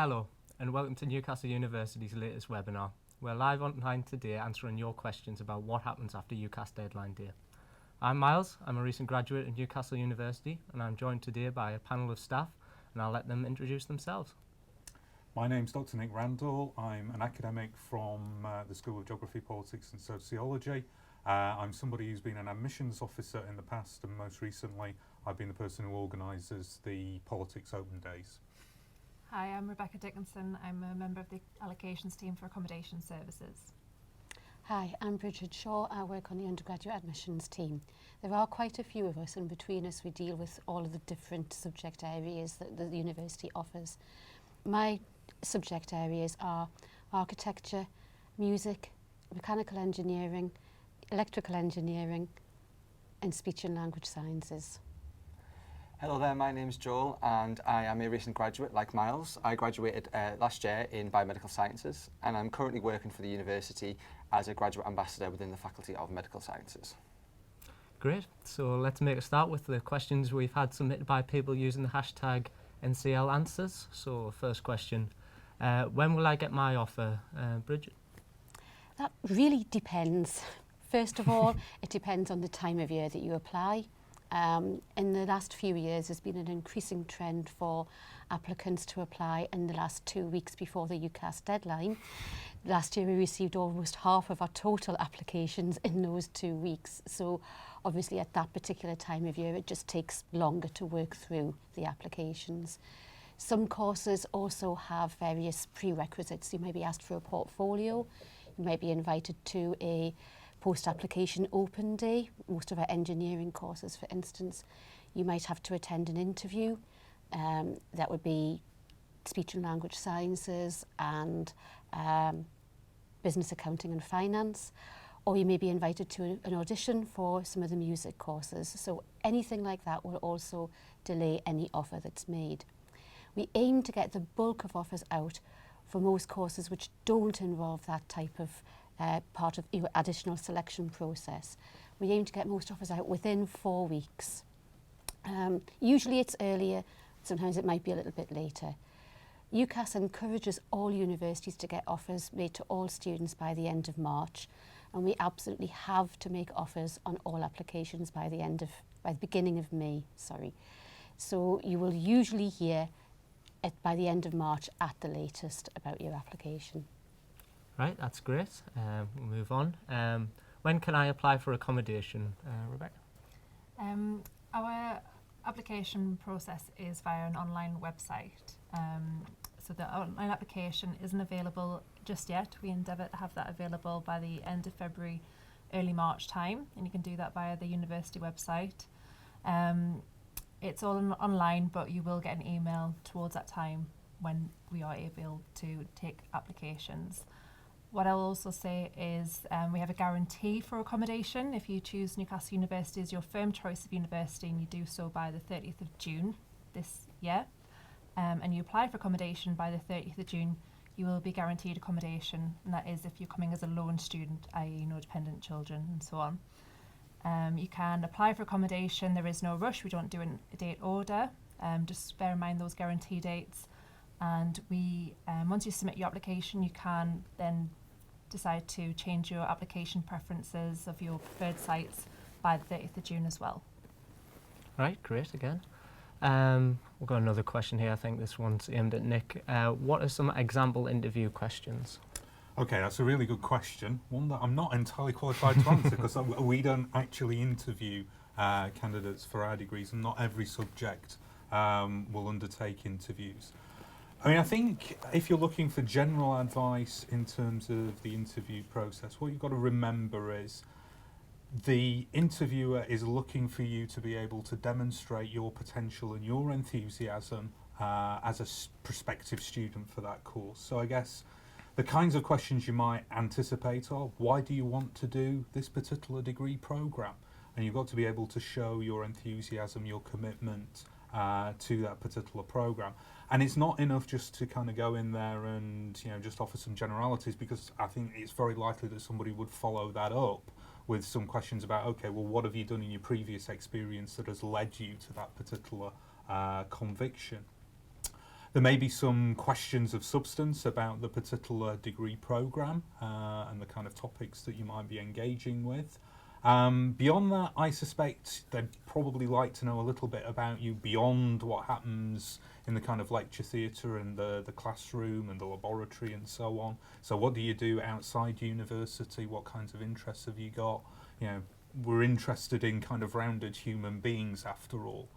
Hello, and welcome to Newcastle University's latest webinar. We're live online today answering your questions about what happens after UCAS deadline day. I'm Miles, I'm a recent graduate at Newcastle University, and I'm joined today by a panel of staff, and I'll let them introduce themselves. My name's Dr. Nick Randall. I'm an academic from the School of Geography, Politics and Sociology. I'm somebody who's been an admissions officer in the past, and most recently I've been the person who organises the Politics Open Days. Hi, I'm Rebecca Dickinson. I'm a member of the allocations team for accommodation services. Hi, I'm Bridget Shaw. I work on the undergraduate admissions team. There are quite a few of us, and between us we deal with all of the different subject areas that the university offers. My subject areas are architecture, music, mechanical engineering, electrical engineering and speech and language sciences. Hello there, my name's Joel and I am a recent graduate like Miles. I graduated last year in biomedical sciences and I'm currently working for the university as a graduate ambassador within the Faculty of Medical Sciences. Great, so let's make a start with the questions we've had submitted by people using the hashtag NCL Answers. So first question, when will I get my offer? Bridget? That really depends. First of all, it depends on the time of year that you apply. In the last few years, there's been an increasing trend for applicants to apply in the last 2 weeks before the UCAS deadline. Last year, we received almost half of our total applications in those 2 weeks. So obviously at that particular time of year, it just takes longer to work through the applications. Some courses also have various prerequisites. You may be asked for a portfolio. You may be invited to a post-application open day. Most of our engineering courses, for instance, you might have to attend an interview. That would be speech and language sciences and business accounting and finance, or you may be invited to an audition for some of the music courses. So anything like that will also delay any offer that's made. We aim to get the bulk of offers out for most courses which don't involve that type of part of your additional selection process. We aim to get most offers out within 4 weeks. Usually it's earlier, sometimes it might be a little bit later. UCAS encourages all universities to get offers made to all students by the end of March, and we absolutely have to make offers on all applications by the beginning of May, sorry. So you will usually hear by the end of March at the latest about your application. Right, that's great. We'll move on. When can I apply for accommodation, Rebecca? Our application process is via an online website. So the online application isn't available just yet. We endeavour to have that available by the end of February, early March time, and you can do that via the university website. It's all online, but you will get an email towards that time when we are able to take applications. What I'll also say is we have a guarantee for accommodation. If you choose Newcastle University as your firm choice of university and you do so by the 30th of June this year, and you apply for accommodation by the 30th of June, you will be guaranteed accommodation, and that is if you're coming as a lone student, i.e. no dependent children and so on. You can apply for accommodation, there is no rush, we don't do a date order, just bear in mind those guarantee dates. And we, once you submit your application, you can then decide to change your application preferences of your preferred sites by the 30th of June as well. Right, great again. We've got another question here. I think this one's aimed at Nick. What are some example interview questions? Okay, that's a really good question. One that I'm not entirely qualified to answer because we don't actually interview candidates for our degrees, and not every subject will undertake interviews. I mean, I think if you're looking for general advice in terms of the interview process, what you've got to remember is the interviewer is looking for you to be able to demonstrate your potential and your enthusiasm as a prospective student for that course. So I guess the kinds of questions you might anticipate are, why do you want to do this particular degree programme? And you've got to be able to show your enthusiasm, your commitment to that particular programme. And it's not enough just to kind of go in there and, you know, just offer some generalities, because I think it's very likely that somebody would follow that up with some questions about, okay, well, what have you done in your previous experience that has led you to that particular conviction? There may be some questions of substance about the particular degree programme and the kind of topics that you might be engaging with. Beyond that, I suspect they'd probably like to know a little bit about you beyond what happens in the kind of lecture theatre and the classroom and the laboratory and so on. So what do you do outside university? What kinds of interests have you got? You know, we're interested in kind of rounded human beings after all.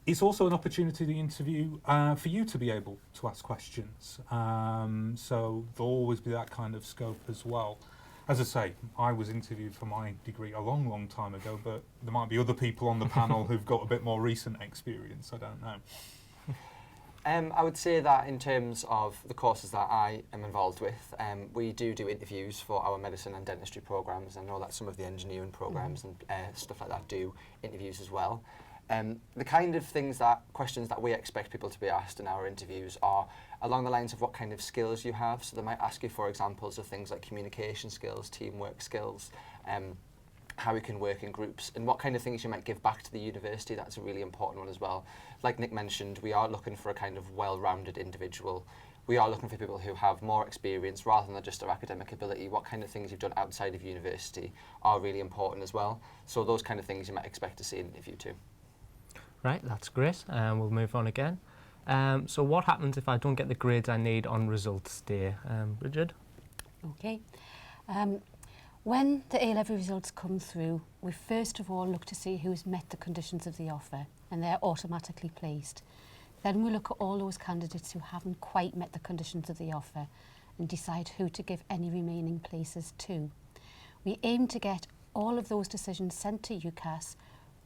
It's also an opportunity, the interview, for you to be able to ask questions. So there'll always be that kind of scope as well. As I say, I was interviewed for my degree a long, long time ago, but there might be other people on the panel who've got a bit more recent experience. I don't know. I would say that in terms of the courses that I am involved with, we do interviews for our medicine and dentistry programmes. I know that some of the engineering programmes and stuff like that do interviews as well. The kind of questions that we expect people to be asked in our interviews are along the lines of what kind of skills you have. So they might ask you for examples of things like communication skills, teamwork skills, how you can work in groups, and what kind of things you might give back to the university. That's a really important one as well. Like Nick mentioned, we are looking for a kind of well-rounded individual. We are looking for people who have more experience rather than just their academic ability. What kind of things you've done outside of university are really important as well. So those kind of things you might expect to see in an interview too. Right, that's great. We'll move on again. So what happens if I don't get the grades I need on results day? Bridget? Okay. When the A-level results come through, we first of all look to see who's met the conditions of the offer, and they're automatically placed. Then we look at all those candidates who haven't quite met the conditions of the offer and decide who to give any remaining places to. We aim to get all of those decisions sent to UCAS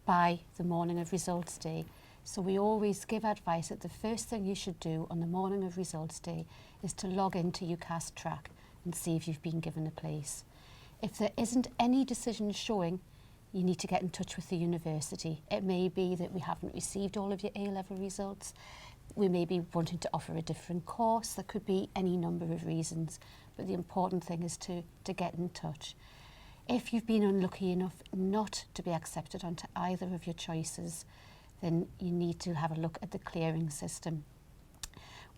by the morning of results day. So we always give advice that the first thing you should do on the morning of results day is to log into UCAS track and see if you've been given a place. If there isn't any decision showing, you need to get in touch with the university. It may be that we haven't received all of your A-level results. We may be wanting to offer a different course. There could be any number of reasons, but the important thing is to get in touch. If you've been unlucky enough not to be accepted onto either of your choices, then you need to have a look at the clearing system.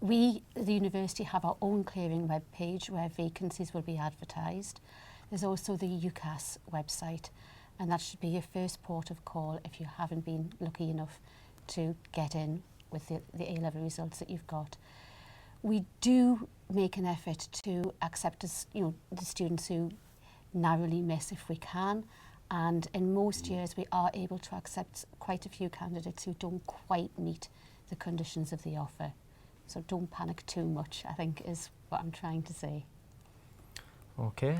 We, the university, have our own clearing webpage where vacancies will be advertised. There's also the UCAS website, and that should be your first port of call if you haven't been lucky enough to get in with the A-level results that you've got. We do make an effort to accept the students who narrowly miss if we can, and in most years we are able to accept quite a few candidates who don't quite meet the conditions of the offer. So don't panic too much, I think, is what I'm trying to say. Okay,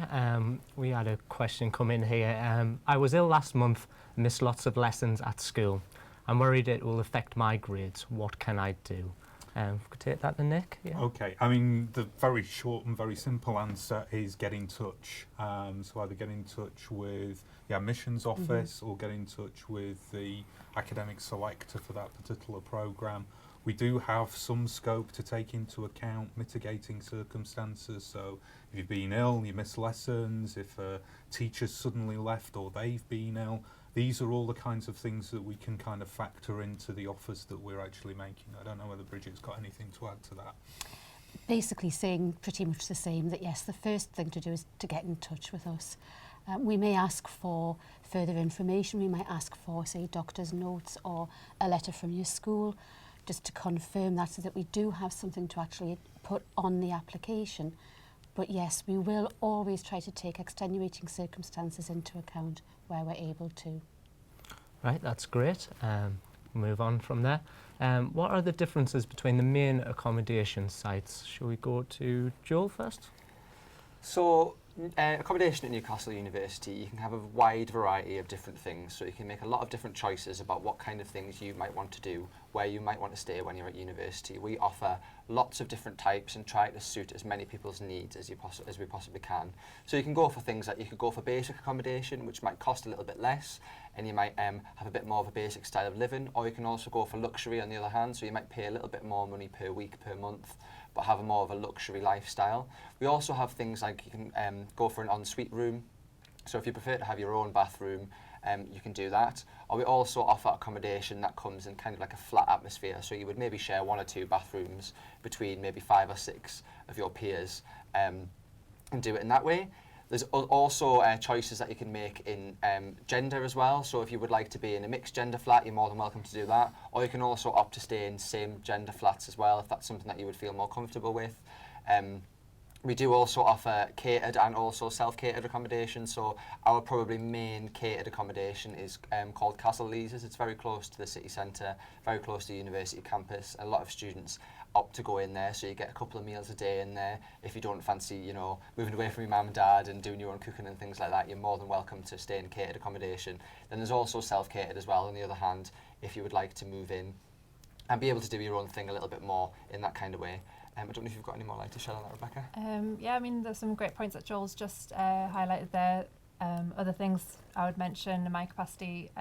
we had a question come in here. I was ill last month and missed lots of lessons at school. I'm worried it will affect my grades. What can I do? If we could take that to Nick. Yeah. Okay, I mean, the very short and very simple answer is get in touch. So either get in touch with the admissions office or get in touch with the academic selector for that particular programme. We do have some scope to take into account mitigating circumstances. So if you've been ill, you miss lessons, if a teacher's suddenly left or they've been ill, these are all the kinds of things that we can kind of factor into the offers that we're actually making. I don't know whether Bridget's got anything to add to that. Basically saying pretty much the same, that yes, the first thing to do is to get in touch with us. We may ask for further information. We might ask for, say, doctor's notes or a letter from your school, just to confirm that, so that we do have something to actually put on the application. But yes, we will always try to take extenuating circumstances into account where we're able to. Right, that's great. Move on from there. What are the differences between the main accommodation sites? Shall we go to Joel first? So accommodation at Newcastle University, you can have a wide variety of different things. So you can make a lot of different choices about what kind of things you might want to do, where you might want to stay when you're at university. We offer lots of different types and try to suit as many people's needs as we possibly can. So you can go for things like, you could go for basic accommodation, which might cost a little bit less, and you might have a bit more of a basic style of living, or you can also go for luxury on the other hand, so you might pay a little bit more money per week, per month, but have a more of a luxury lifestyle. We also have things like you can go for an ensuite room. So if you prefer to have your own bathroom, you can do that. Or we also offer accommodation that comes in kind of like a flat atmosphere, so you would maybe share 1 or 2 bathrooms between maybe 5 or 6 of your peers, and do it in that way. There's also choices that you can make in gender as well. So if you would like to be in a mixed gender flat, you're more than welcome to do that. Or you can also opt to stay in same gender flats as well, if that's something that you would feel more comfortable with. We do also offer catered and also self-catered accommodation. So our probably main catered accommodation is called Castle Leazes. It's very close to the city centre, very close to the university campus. A lot of students opt to go in there, so you get a couple of meals a day in there. If you don't fancy, you know, moving away from your mum and dad and doing your own cooking and things like that, you're more than welcome to stay in catered accommodation. Then there's also self-catered as well, on the other hand, if you would like to move in and be able to do your own thing a little bit more in that kind of way. I don't know if you've got any more light to shed on that, Rebecca. Yeah, I mean, there's some great points that Joel's just highlighted there. Other things I would mention in my capacity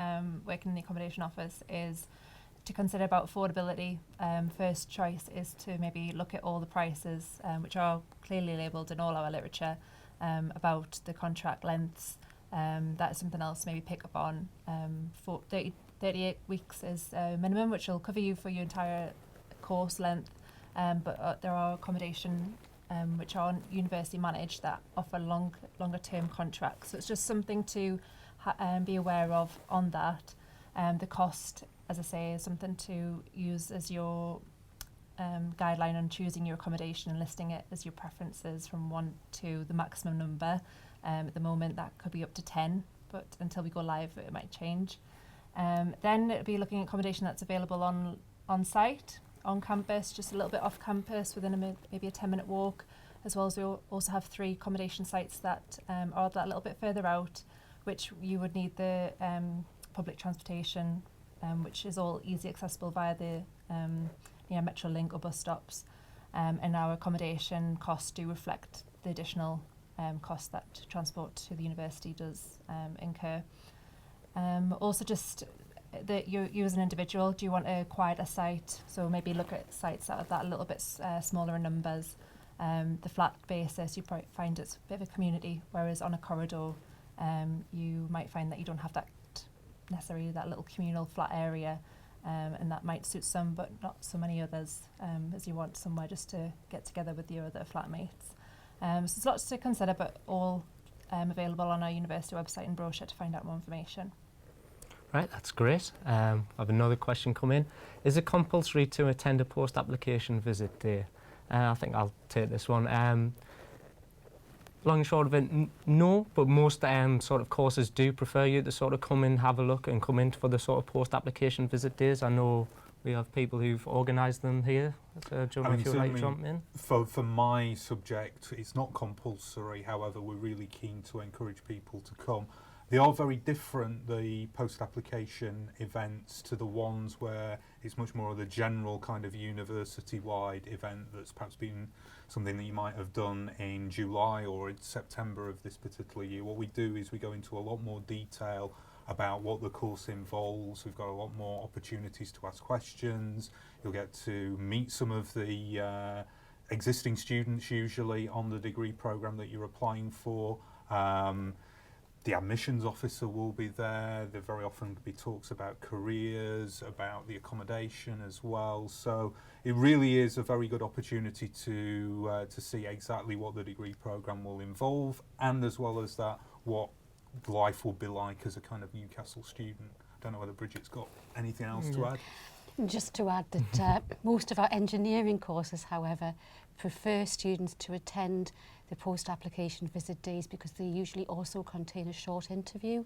working in the accommodation office is to consider about affordability. First choice is to maybe look at all the prices, which are clearly labelled in all our literature, about the contract lengths. That is something else maybe pick up on. For 38 weeks is minimum, which will cover you for your entire course length. But there are accommodation which are university managed that offer longer term contracts. So it's just something to be aware of on that. The cost, as I say, is something to use as your guideline on choosing your accommodation and listing it as your preferences from 1 to the maximum number. At the moment that could be up to 10, but until we go live it might change. Then it'll be looking at accommodation that's available on site, on campus, just a little bit off campus within maybe a 10-minute walk, as well as we also have 3 accommodation sites that are that little bit further out, which you would need the public transportation, which is all easy accessible via the Metrolink or bus stops, and our accommodation costs do reflect the additional costs that transport to the university does incur. Also just that you as an individual, do you want to acquire a site? So maybe look at sites that are a little bit smaller in numbers. The flat basis, you probably find it's a bit of a community, whereas on a corridor, you might find that you don't have that necessarily that little communal flat area, and that might suit some, but not so many others, as you want somewhere just to get together with your other flatmates. So there's lots to consider, but all available on our university website and brochure to find out more information. Right, that's great. I have another question come in. Is it compulsory to attend a post-application visit day? I think I'll take this one. Long and short of it, no, but most sort of courses do prefer you to sort of come in, have a look and come in for the sort of post-application visit days. I know we have people who've organised them here. So do you know if you'd like to jump in? For my subject, it's not compulsory. However, we're really keen to encourage people to come. They are very different, the post-application events, to the ones where it's much more of the general kind of university-wide event that's perhaps been something that you might have done in July or in September of this particular year. What we do is we go into a lot more detail about what the course involves. We've got a lot more opportunities to ask questions. You'll get to meet some of the existing students usually on the degree programme that you're applying for. The admissions officer will be there. There very often be talks about careers, about the accommodation as well. So it really is a very good opportunity to see exactly what the degree programme will involve, and as well as that, what life will be like as a kind of Newcastle student. I don't know whether Bridget's got anything else to add. Just to add that most of our engineering courses, however, prefer students to attend the post-application visit days because they usually also contain a short interview,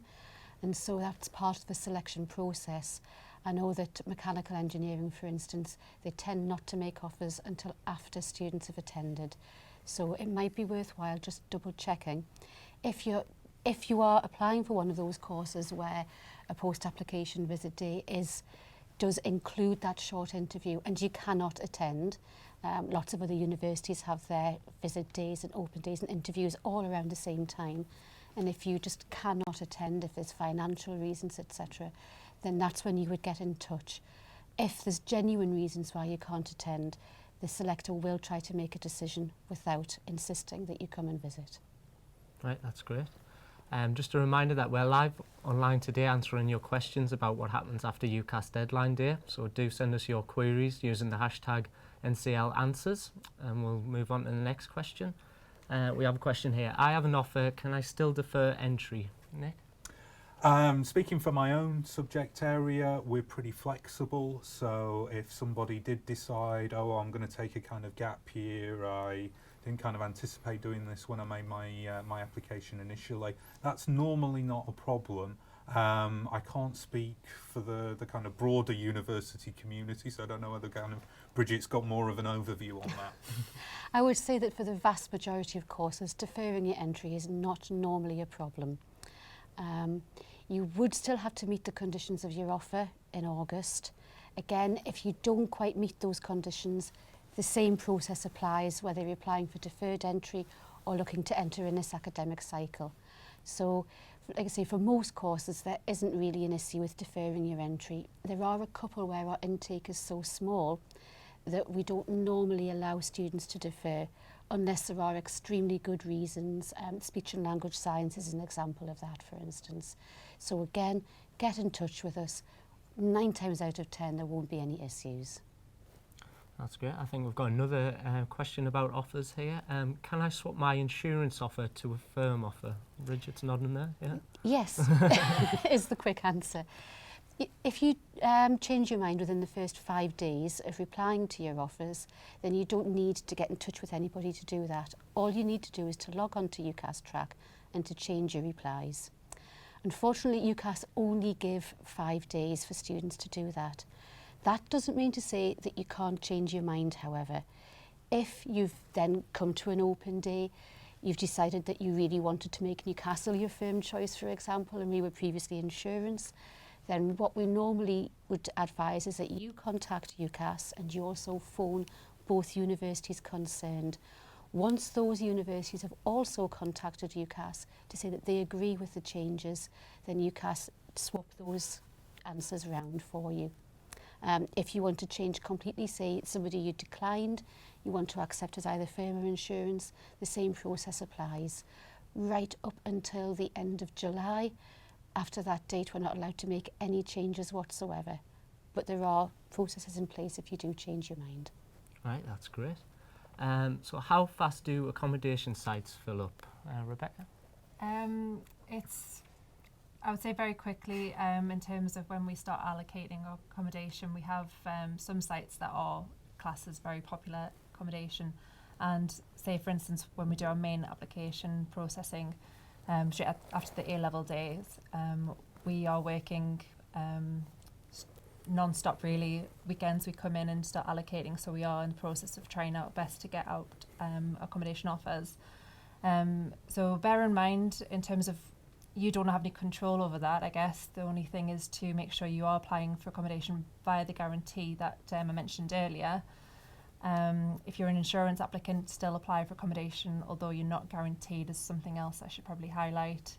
and so that's part of the selection process. I know that mechanical engineering, for instance, they tend not to make offers until after students have attended, so it might be worthwhile just double checking. If you are applying for one of those courses where a post-application visit day does include that short interview and you cannot attend, lots of other universities have their visit days and open days and interviews all around the same time, and if you just cannot attend, if there's financial reasons, etc., then that's when you would get in touch. If there's genuine reasons why you can't attend, the selector will try to make a decision without insisting that you come and visit. Right, that's great. Just a reminder that we're live online today answering your questions about what happens after UCAS deadline day. So do send us your queries using the hashtag NCL Answers, and we'll move on to the next question. We have a question here. I have an offer. Can I still defer entry? Nick? Speaking for my own subject area, we're pretty flexible. So if somebody did decide, oh, I'm going to take a kind of gap year, I didn't kind of anticipate doing this when I made my my application initially, that's normally not a problem. I can't speak for the kind of broader university community, so I don't know whether kind of Bridget's got more of an overview on that. I would say that for the vast majority of courses, deferring your entry is not normally a problem. You would still have to meet the conditions of your offer in August. Again, if you don't quite meet those conditions, the same process applies whether you're applying for deferred entry or looking to enter in this academic cycle. So, like I say, for most courses there isn't really an issue with deferring your entry. There are a couple where our intake is so small that we don't normally allow students to defer unless there are extremely good reasons. Speech and language science is an example of that, for instance. So again, get in touch with us. 9 times out of 10 there won't be any issues. That's great. I think we've got another question about offers here. Can I swap my insurance offer to a firm offer? Bridget's nodding there, yeah? Yes, is the quick answer. If you change your mind within the first 5 days of replying to your offers, then you don't need to get in touch with anybody to do that. All you need to do is to log on to UCAS Track and to change your replies. Unfortunately, UCAS only give 5 days for students to do that. That doesn't mean to say that you can't change your mind, however. If you've then come to an open day, you've decided that you really wanted to make Newcastle your firm choice, for example, and we were previously insurance, then what we normally would advise is that you contact UCAS and you also phone both universities concerned. Once those universities have also contacted UCAS to say that they agree with the changes, then UCAS swap those answers around for you. If you want to change completely, say somebody you declined, you want to accept as either firm or insurance, the same process applies. Right up until the end of July, after that date, we're not allowed to make any changes whatsoever. But there are processes in place if you do change your mind. Right, that's great. So how fast do accommodation sites fill up? Rebecca? I would say very quickly, in terms of when we start allocating our accommodation, we have some sites that are classed as very popular accommodation. And say, for instance, when we do our main application processing, straight after the A-level days, we are working non-stop really. Weekends we come in and start allocating, so we are in the process of trying our best to get out accommodation offers. So bear in mind, in terms of you don't have any control over that, I guess. The only thing is to make sure you are applying for accommodation via the guarantee that I mentioned earlier. If you're an insurance applicant, still apply for accommodation, although you're not guaranteed, is something else I should probably highlight.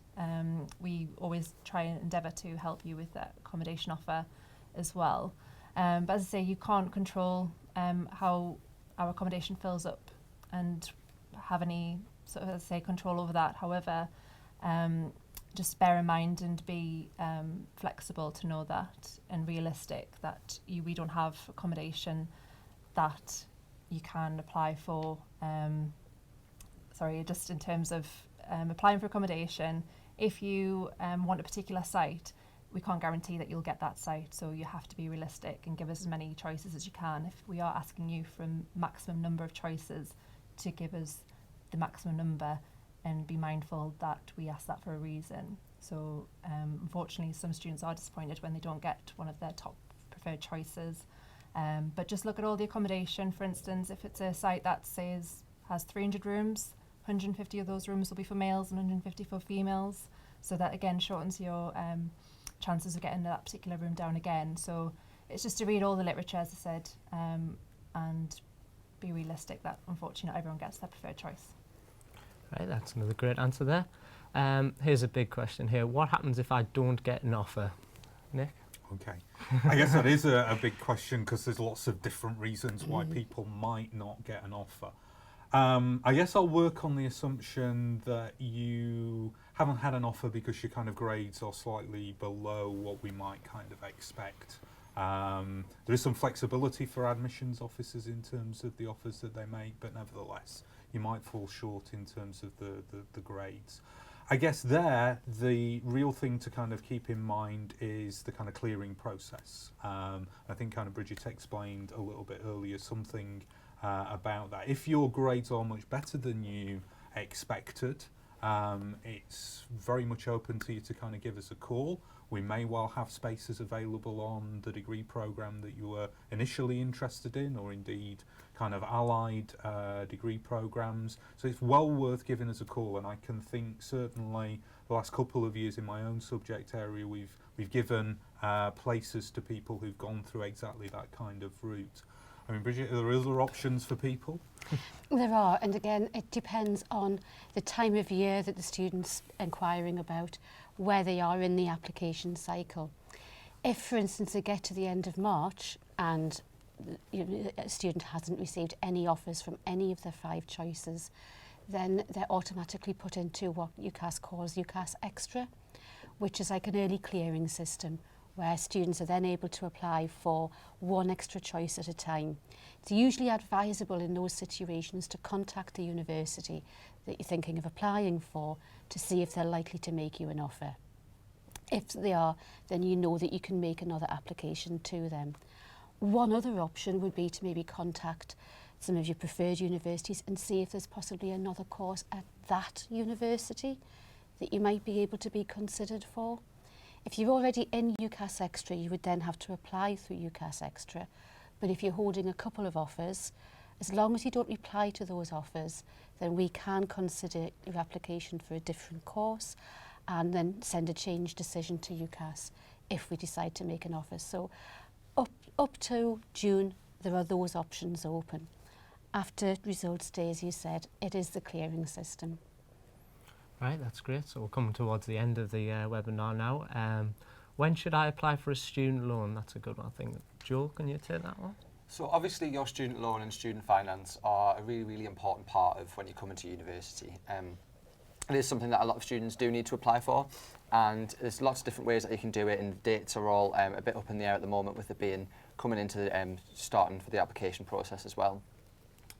We always try and endeavour to help you with that accommodation offer as well. But as I say, you can't control how our accommodation fills up and have any sort of, as I say, control over that. However, just bear in mind and be flexible to know that, and realistic that we don't have accommodation that you can apply for. Just in terms of applying for accommodation, if you want a particular site, we can't guarantee that you'll get that site, so you have to be realistic and give us as many choices as you can. If we are asking you for a maximum number of choices, to give us the maximum number and be mindful that we ask that for a reason. So unfortunately, some students are disappointed when they don't get one of their top preferred choices. But just look at all the accommodation. For instance, if it's a site that has 300 rooms, 150 of those rooms will be for males and 150 for females. So that again shortens your chances of getting that particular room down again. So it's just to read all the literature, as I said, and be realistic that unfortunately not everyone gets their preferred choice. Right, that's another great answer there. Here's a big question here. What happens if I don't get an offer? Nick? Okay. I guess that is a big question, because there's lots of different reasons why people might not get an offer. I guess I'll work on the assumption that you haven't had an offer because your kind of grades are slightly below what we might kind of expect. There is some flexibility for admissions officers in terms of the offers that they make, but nevertheless, you might fall short in terms of the grades. I guess there, the real thing to kind of keep in mind is the kind of clearing process. I think kind of Bridget explained a little bit earlier something about that. If your grades are much better than you expected, it's very much open to you to kind of give us a call. We may well have spaces available on the degree programme that you were initially interested in, or indeed kind of allied degree programmes. So it's well worth giving us a call, and I can think certainly the last couple of years in my own subject area we've given places to people who've gone through exactly that kind of route. I mean, Bridget, are there other options for people? There are, and again, it depends on the time of year that the student's inquiring about, where they are in the application cycle. If, for instance, they get to the end of March and a student hasn't received any offers from any of their 5 choices, then they're automatically put into what UCAS calls UCAS Extra, which is like an early clearing system, where students are then able to apply for 1 extra choice at a time. It's usually advisable in those situations to contact the university that you're thinking of applying for to see if they're likely to make you an offer. If they are, then you know that you can make another application to them. One other option would be to maybe contact some of your preferred universities and see if there's possibly another course at that university that you might be able to be considered for. If you're already in UCAS Extra, you would then have to apply through UCAS Extra. But if you're holding a couple of offers, as long as you don't reply to those offers, then we can consider your application for a different course and then send a change decision to UCAS if we decide to make an offer. So up to June, there are those options open. After results day, as you said, it is the clearing system. Right, that's great. So we're coming towards the end of the webinar now. When should I apply for a student loan? That's a good one, I think. Joel, can you take that one? So obviously your student loan and student finance are a really, really important part of when you come into university. It is something that a lot of students do need to apply for, and there's lots of different ways that you can do it, and dates are all a bit up in the air at the moment, with it being coming into starting for the application process as well.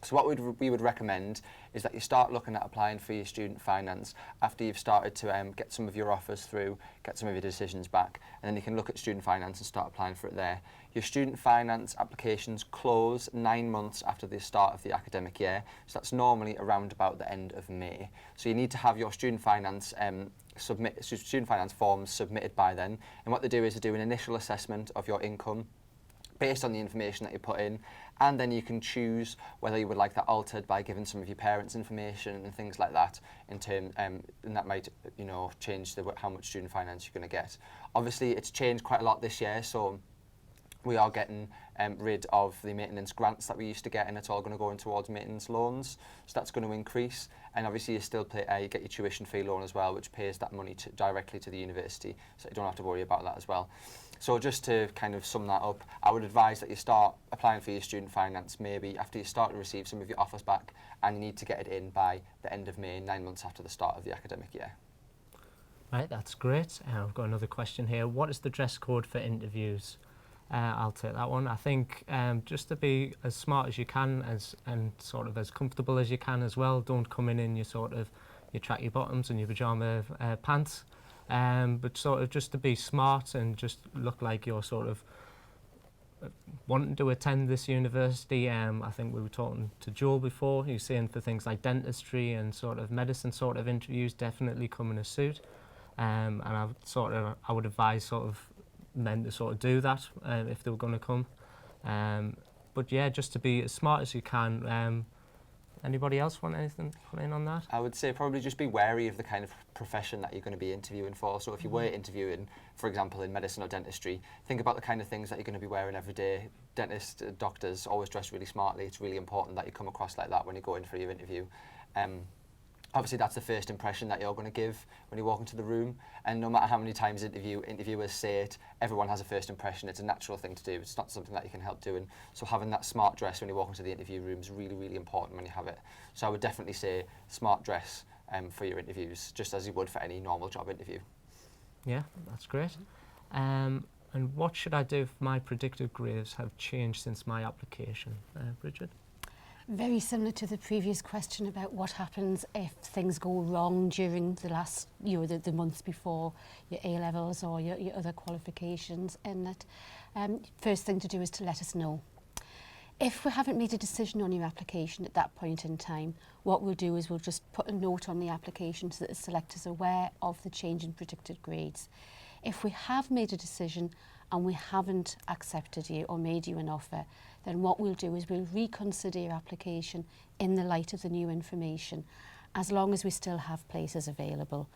So what we would recommend is that you start looking at applying for your student finance after you've started to get some of your offers through, get some of your decisions back, and then you can look at student finance and start applying for it there. Your student finance applications close 9 months after the start of the academic year, so that's normally around about the end of May. So you need to have your student finance forms submitted by then, and what they do is they do an initial assessment of your income based on the information that you put in, and then you can choose whether you would like that altered by giving some of your parents information and things like that in terms, and that might, change how much student finance you're going to get. Obviously, it's changed quite a lot this year, so we are getting rid of the maintenance grants that we used to get, and it's all going to go in towards maintenance loans, so that's going to increase. And obviously you still you get your tuition fee loan as well, which pays that money directly to the university, so you don't have to worry about that as well. So just to kind of sum that up, I would advise that you start applying for your student finance maybe after you start to receive some of your offers back, and you need to get it in by the end of May, 9 months after the start of the academic year. Right, that's great. I've got another question here. What is the dress code for interviews? I'll take that one. I think just to be as smart as you can and sort of as comfortable as you can as well. Don't come in your your tracky bottoms and your pyjama pants. But sort of just to be smart and just look like you're sort of wanting to attend this university. I think we were talking to Joel before. He was saying for things like dentistry and sort of medicine sort of interviews, definitely come in a suit. And I would advise sort of men to sort of do that if they were going to come. But yeah, just to be as smart as you can. Anybody else want anything put in on that? I would say probably just be wary of the kind of profession that you're going to be interviewing for. So if you were interviewing, for example, in medicine or dentistry, think about the kind of things that you're going to be wearing every day. Dentists, doctors always dress really smartly. It's really important that you come across like that when you go in for your interview. Obviously, that's the first impression that you're going to give when you walk into the room. And no matter how many times interviewers say it, everyone has a first impression. It's a natural thing to do. It's not something that you can help doing. So having that smart dress when you walk into the interview room is really, really important when you have it. So I would definitely say smart dress for your interviews, just as you would for any normal job interview. Yeah, that's great. And what should I do if my predicted grades have changed since my application? Bridget? Very similar to the previous question about what happens if things go wrong during the last, the months before your A-levels or your other qualifications, and that first thing to do is to let us know. If we haven't made a decision on your application at that point in time, what we'll do is we'll just put a note on the application so that the selector is aware of the change in predicted grades. If we have made a decision and we haven't accepted you or made you an offer, then what we'll do is we'll reconsider your application in the light of the new information, as long as we still have places available.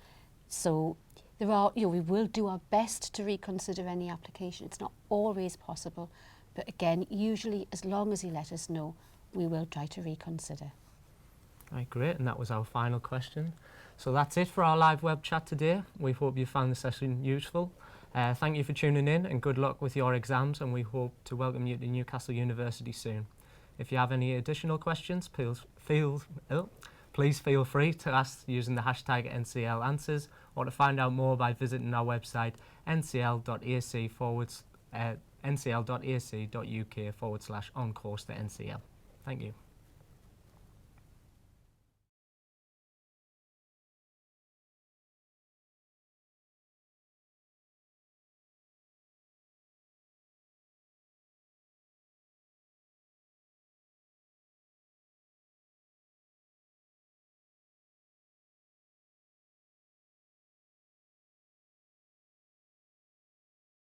So there are, we will do our best to reconsider any application. It's not always possible, but again, usually as long as you let us know, we will try to reconsider. Right, great, and that was our final question. So that's it for our live web chat today. We hope you found the session useful. Thank you for tuning in and good luck with your exams, and we hope to welcome you to Newcastle University soon. If you have any additional questions, please feel free to ask using the hashtag NCLAnswers, or to find out more by visiting our website ncl.ac.uk/on course to NCL. Thank you.